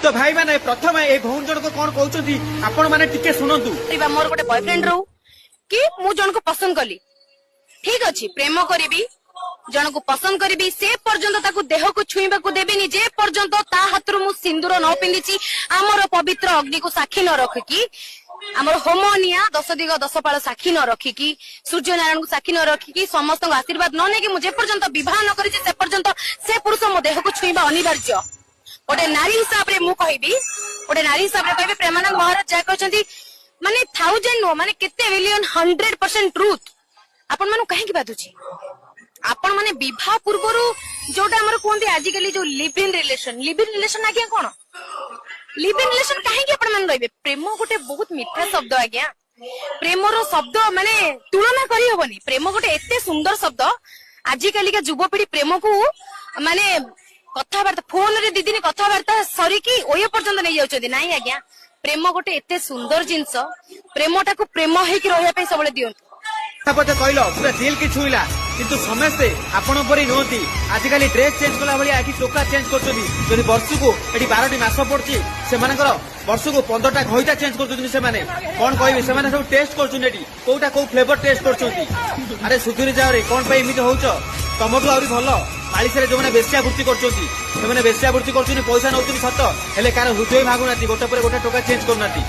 तो भाई मैंने प्रथम ए भौन जन को कौन कहते आपण मैंने टिके शुणु मोर गोटे बॉयफ्रेंड रो कि मु जन को पसंद कली ठीक अच्छी प्रेम करी जन को पसंद करी से पर्यंत ताकू देह को छुईबा को देबेनी जे पर्यंत ता हाथरू मु सिंदूर न पिंदिची आमर पवित्र अग्नि को साक्षी न रखिकी आमर होमनिया 10 दिग 10 पाଳ साक्षी न रखिकी सूर्य नारायण को साक्षी न रखिकी समस्त आशीर्वाद न नेकी मु जे पर्यंत विवाह न करिछि से पर्यंत से पुरुष मो देह को छुईबा अनिवार्य गोटे नारी हिसाब रे मु कहबी गोटे नारी हिसाब रे कहबी प्रेमानंद महाराज जा कहचंती माने 1000 नो माने केते बिलियन 100% ट्रुथ आपण मानु काहे की बातुची आपण माने विवाह पूर्वरु जोटा हमर कोंती आजिकली जो लिव इन रिलेशन आज्ञा कोन लिव इन रिलेशन काहे की आपण मान रहबे प्रेम गोटे बहुत मीठा शब्द आज्ञा प्रेमरो शब्द माने तुलना करी होबनी प्रेम गोटे एते सुंदर शब्द आजिकली का युवपीढ़ी प्रेम को माने कथाबार्ता फोन रे दीदी कथाबार्ता सरी की ओय पर्यंत नै जाउछथि नाही आज्ञा प्रेम गोटे एते सुंदर जिंस प्रेमटा को प्रेम हेकी रहया पे सबले दियंतु पते कहलो पूरा दिल की छुईला किंतु समस्ते आपण परी नोती आजिकली ड्रेस चेंज कला भलिया आखि टोका चेंज करछथि जदि वर्ष को एटी 12टी मास पड़छि से मानकर वर्ष को 15टा घइता चेंज करछथि से माने कोन कहबे से माने सब टेस्ट करछुन एटी कोटा को फ्लेवर टेस्ट करछथि अरे सुधुरी जाओ रे कोन पे इमित होउछ तमटु आउरी भलो मालिस रे जो माने बेस्या वृत्ति करछथि से माने बेस्या वृत्ति करछथि पैसा नउछथि सत हेले कार हृदय भागुनाती गोटे पर गोटे टोका चेंज करनाती